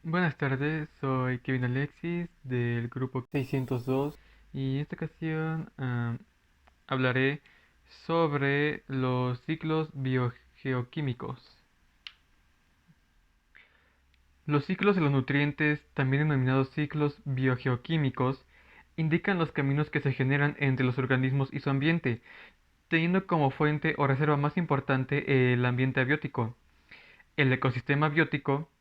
Buenas tardes, soy Kevin Alexis del grupo 602 y en esta ocasión hablaré sobre los ciclos biogeoquímicos. Los ciclos de los nutrientes, también denominados ciclos biogeoquímicos, indican los caminos que se generan entre los organismos y su ambiente, teniendo como fuente o reserva más importante el ambiente abiótico. El ecosistema biótico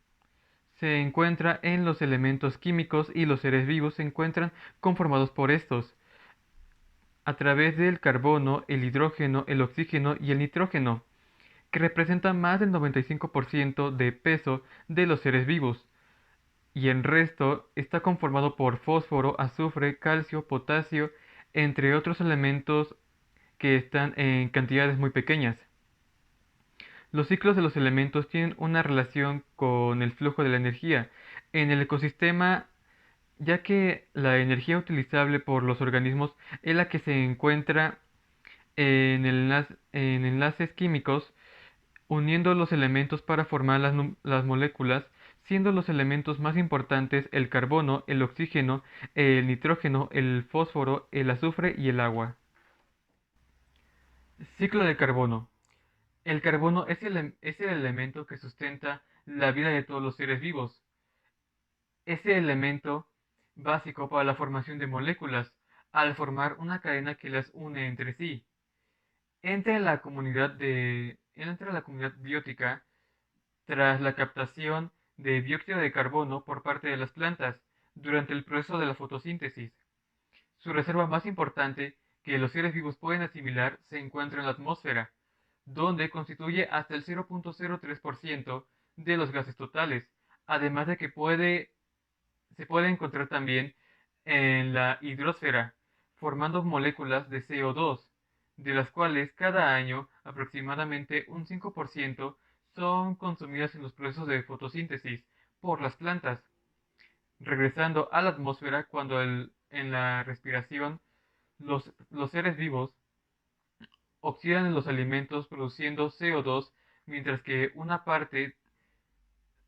se encuentra en los elementos químicos y los seres vivos se encuentran conformados por estos, a través del carbono, el hidrógeno, el oxígeno y el nitrógeno, que representan más del 95% de peso de los seres vivos, y el resto está conformado por fósforo, azufre, calcio, potasio, entre otros elementos que están en cantidades muy pequeñas. Los ciclos de los elementos tienen una relación con el flujo de la energía. En el ecosistema, ya que la energía utilizable por los organismos es la que se encuentra en enlaces químicos uniendo los elementos para formar las moléculas, siendo los elementos más importantes el carbono, el oxígeno, el nitrógeno, el fósforo, el azufre y el agua. Ciclo del carbono. El carbono es el elemento que sustenta la vida de todos los seres vivos. Es el elemento básico para la formación de moléculas, al formar una cadena que las une entre sí. Entra la comunidad biótica tras la captación de dióxido de carbono por parte de las plantas durante el proceso de la fotosíntesis. Su reserva más importante que los seres vivos pueden asimilar se encuentra en la atmósfera, donde constituye hasta el 0.03% de los gases totales, además de que se puede encontrar también en la hidrosfera, formando moléculas de CO2, de las cuales cada año aproximadamente un 5% son consumidas en los procesos de fotosíntesis por las plantas, regresando a la atmósfera cuando en la respiración los seres vivos oxidan los alimentos produciendo CO2, mientras que una parte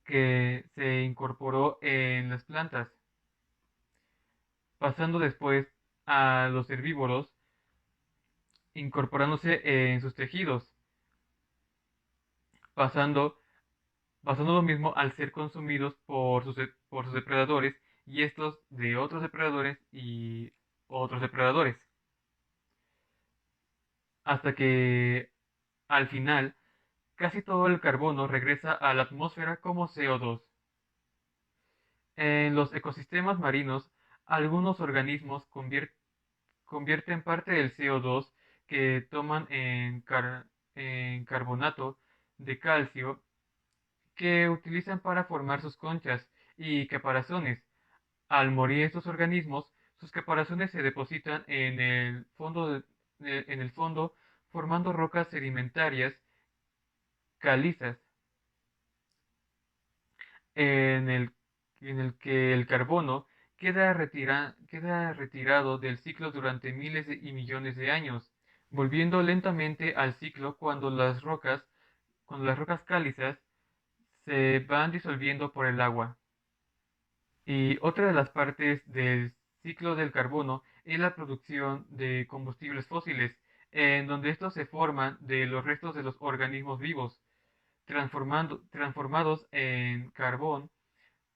que se incorporó en las plantas, pasando después a los herbívoros, incorporándose en sus tejidos, pasando, pasando lo mismo al ser consumidos por sus depredadores y estos de otros depredadores y otros depredadores, hasta que al final casi todo el carbono regresa a la atmósfera como CO2. En los ecosistemas marinos, algunos organismos convierten parte del CO2 que toman en carbonato de calcio que utilizan para formar sus conchas y caparazones. Al morir estos organismos, sus caparazones se depositan en el fondo formando rocas sedimentarias calizas en el, en el que el carbono queda retirado del ciclo durante y millones de años, volviendo lentamente al ciclo cuando las rocas calizas se van disolviendo por el agua. Y otra de las partes del ciclo del carbono es la producción de combustibles fósiles, en donde estos se forman de los restos de los organismos vivos, transformados en carbón,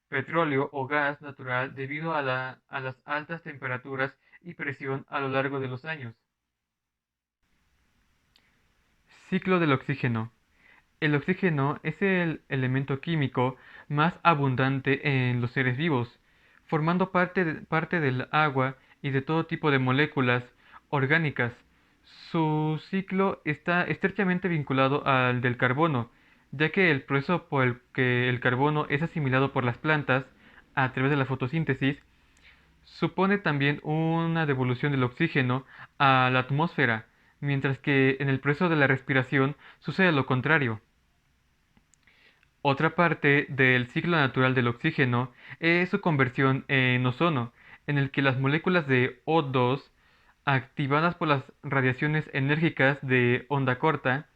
petróleo o gas natural debido a las altas temperaturas y presión a lo largo de los años. Ciclo del oxígeno. El oxígeno es el elemento químico más abundante en los seres vivos, formando parte del agua y de todo tipo de moléculas orgánicas. Su ciclo está estrechamente vinculado al del carbono, ya que el proceso por el que el carbono es asimilado por las plantas a través de la fotosíntesis supone también una devolución del oxígeno a la atmósfera, mientras que en el proceso de la respiración sucede lo contrario. Otra parte del ciclo natural del oxígeno es su conversión en ozono, en el que las moléculas de O2, activadas por las radiaciones enérgicas de onda corta,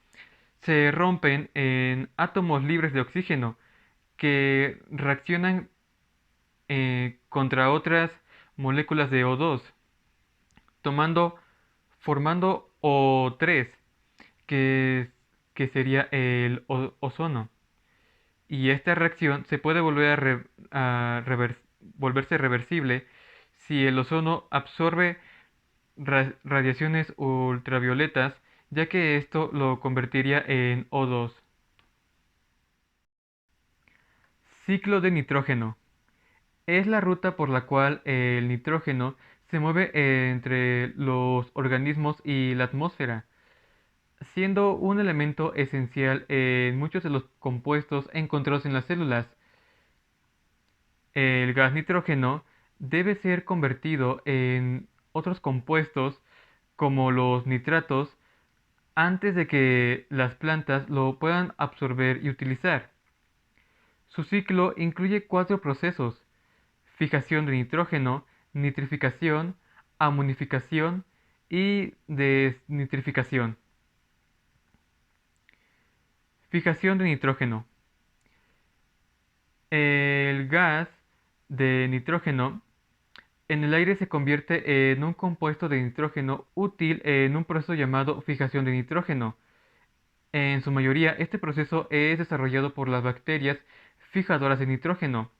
se rompen en átomos libres de oxígeno, que reaccionan contra otras moléculas de O2, tomando, formando O3, que, que sería el ozono. Y esta reacción se puede volver volverse reversible si el ozono absorbe radiaciones ultravioletas, ya que esto lo convertiría en O2. Ciclo de nitrógeno. Es la ruta por la cual el nitrógeno se mueve entre los organismos y la atmósfera, siendo un elemento esencial en muchos de los compuestos encontrados en las células. El gas nitrógeno debe ser convertido en otros compuestos como los nitratos antes de que las plantas lo puedan absorber y utilizar. Su ciclo incluye cuatro procesos: fijación de nitrógeno, nitrificación, amonificación y desnitrificación. Fijación de nitrógeno. El gas de nitrógeno en el aire se convierte en un compuesto de nitrógeno útil en un proceso llamado fijación de nitrógeno. En su mayoría, este proceso es desarrollado por las bacterias fijadoras de nitrógeno,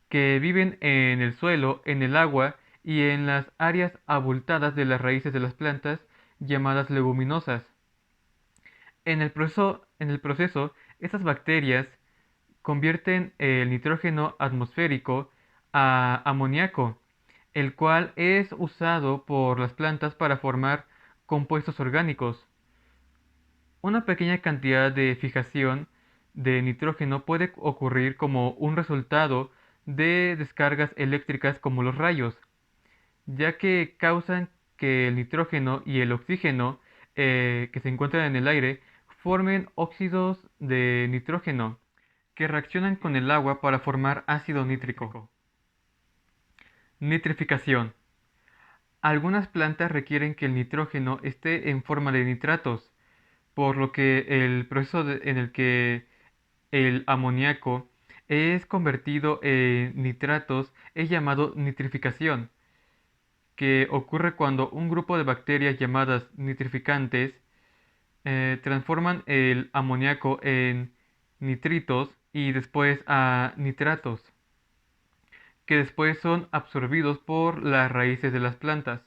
que viven en el suelo, en el agua y en las áreas abultadas de las raíces de las plantas llamadas leguminosas. En el proceso, estas bacterias convierten el nitrógeno atmosférico a amoníaco, el cual es usado por las plantas para formar compuestos orgánicos. Una pequeña cantidad de fijación de nitrógeno puede ocurrir como un resultado de descargas eléctricas como los rayos, ya que causan que el nitrógeno y el oxígeno que se encuentran en el aire formen óxidos de nitrógeno que reaccionan con el agua para formar ácido nítrico. Nitrificación. Algunas plantas requieren que el nitrógeno esté en forma de nitratos, por lo que el proceso en el que el amoníaco es convertido en nitratos es llamado nitrificación, que ocurre cuando un grupo de bacterias llamadas nitrificantes transforman el amoníaco en nitritos y después a nitratos, que después son absorbidos por las raíces de las plantas.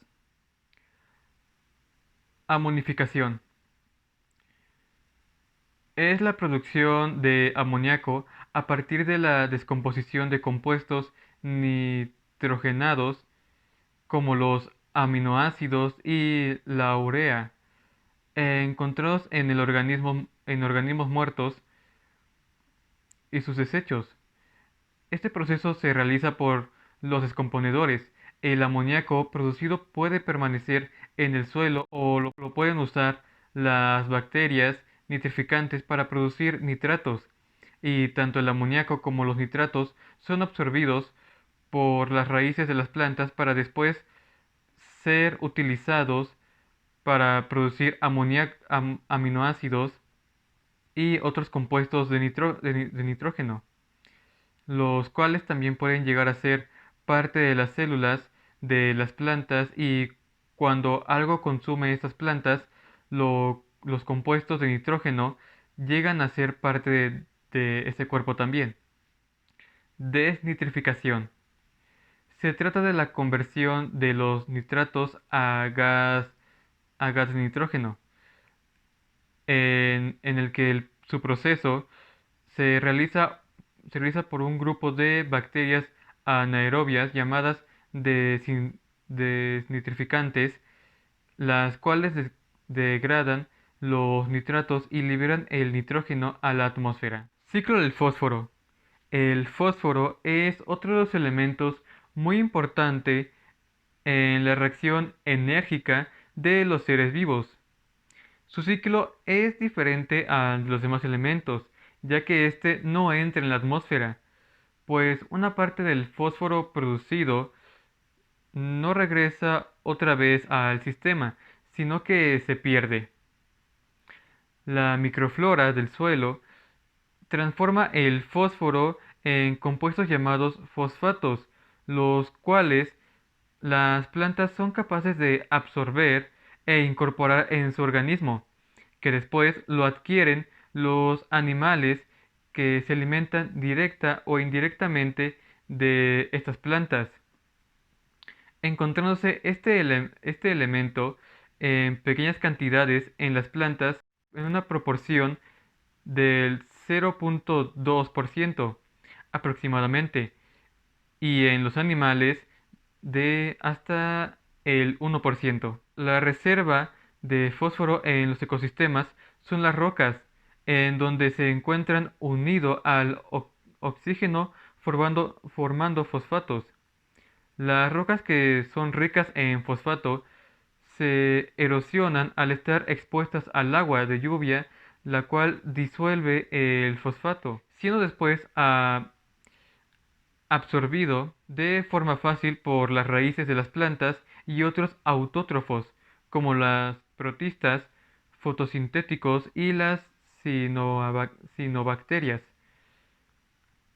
Amonificación. Es la producción de amoníaco a partir de la descomposición de compuestos nitrogenados como los aminoácidos y la urea, encontrados en el organismo, en organismos muertos y sus desechos. Este proceso se realiza por los descomponedores. El amoníaco producido puede permanecer en el suelo o lo pueden usar las bacterias nitrificantes para producir nitratos. Y tanto el amoníaco como los nitratos son absorbidos por las raíces de las plantas para después ser utilizados para producir aminoácidos y otros compuestos de nitrógeno, los cuales también pueden llegar a ser parte de las células de las plantas y cuando algo consume estas plantas, los compuestos de nitrógeno llegan a ser parte de ese cuerpo también. Desnitrificación. Se trata de la conversión de los nitratos a gas de nitrógeno, en el que su proceso se realiza, se realiza por un grupo de bacterias anaerobias llamadas desnitrificantes, las cuales degradan los nitratos y liberan el nitrógeno a la atmósfera. Ciclo del fósforo. El fósforo es otro de los elementos muy importante en la reacción enérgica de los seres vivos. Su ciclo es diferente a los demás elementos, ya que éste no entra en la atmósfera, pues una parte del fósforo producido no regresa otra vez al sistema, sino que se pierde. La microflora del suelo transforma el fósforo en compuestos llamados fosfatos, los cuales las plantas son capaces de absorber e incorporar en su organismo, que después lo adquieren los animales que se alimentan directa o indirectamente de estas plantas, encontrándose este elemento en pequeñas cantidades en las plantas en una proporción del 0,2% aproximadamente, y en los animales de hasta el 1%. La reserva de fósforo en los ecosistemas son las rocas, en donde se encuentran unidos al oxígeno formando fosfatos. Las rocas que son ricas en fosfato se erosionan al estar expuestas al agua de lluvia, la cual disuelve el fosfato, siendo después absorbido de forma fácil por las raíces de las plantas y otros autótrofos, como las protistas, fotosintéticos y las cianobacterias,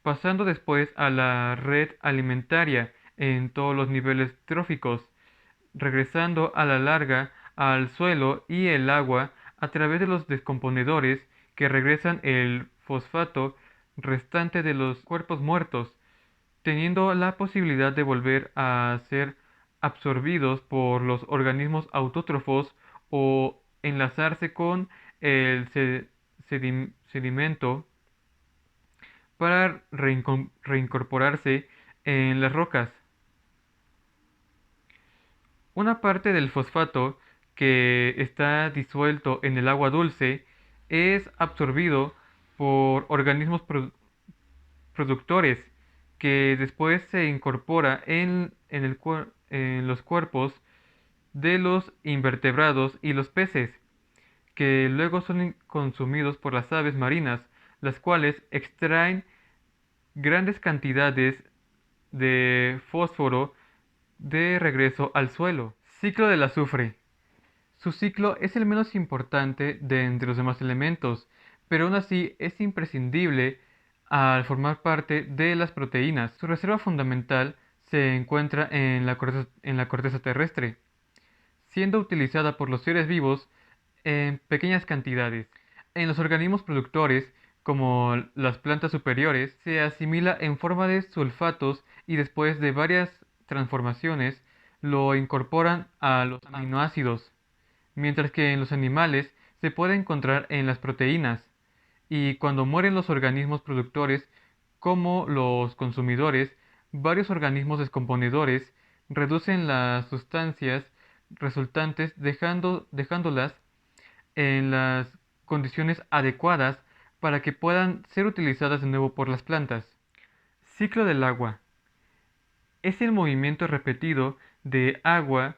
pasando después a la red alimentaria en todos los niveles tróficos, regresando a la larga al suelo y el agua a través de los descomponedores que regresan el fosfato restante de los cuerpos muertos, teniendo la posibilidad de volver a ser absorbidos por los organismos autótrofos o enlazarse con el sedimento para reincorporarse en las rocas. Una parte del fosfato que está disuelto en el agua dulce es absorbido por organismos productores, que después se incorpora en los cuerpos de los invertebrados y los peces, que luego son consumidos por las aves marinas, las cuales extraen grandes cantidades de fósforo de regreso al suelo. Ciclo del azufre. Su ciclo es el menos importante de entre los demás elementos, pero aún así es imprescindible al formar parte de las proteínas. Su reserva fundamental se encuentra en la corteza terrestre, siendo utilizada por los seres vivos en pequeñas cantidades. En los organismos productores, como las plantas superiores, se asimila en forma de sulfatos y después de varias transformaciones lo incorporan a los aminoácidos, mientras que en los animales se puede encontrar en las proteínas, y cuando mueren los organismos productores, como los consumidores, varios organismos descomponedores reducen las sustancias resultantes dejándolas en las condiciones adecuadas para que puedan ser utilizadas de nuevo por las plantas. Ciclo del agua. Es el movimiento repetido de agua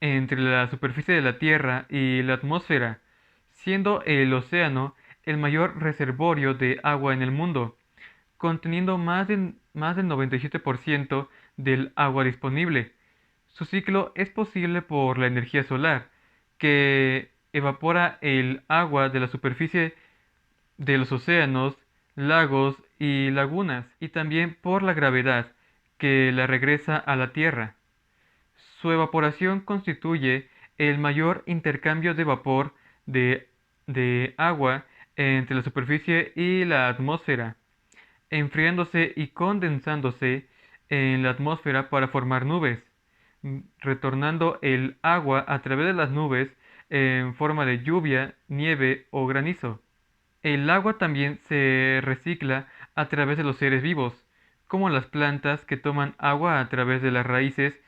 entre la superficie de la Tierra y la atmósfera, siendo el océano el mayor reservorio de agua en el mundo, conteniendo más del 97% del agua disponible. Su ciclo es posible por la energía solar, que evapora el agua de la superficie de los océanos, lagos y lagunas, y también por la gravedad, que la regresa a la Tierra. Su evaporación constituye el mayor intercambio de vapor de agua entre la superficie y la atmósfera, enfriándose y condensándose en la atmósfera para formar nubes, retornando el agua a través de las nubes en forma de lluvia, nieve o granizo. El agua también se recicla a través de los seres vivos, como las plantas que toman agua a través de las raíces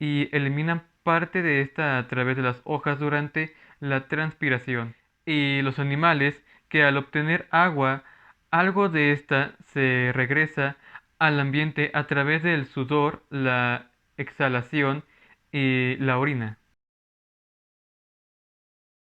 y eliminan parte de esta a través de las hojas durante la transpiración. Y los animales que al obtener agua, algo de esta se regresa al ambiente a través del sudor, la exhalación y la orina.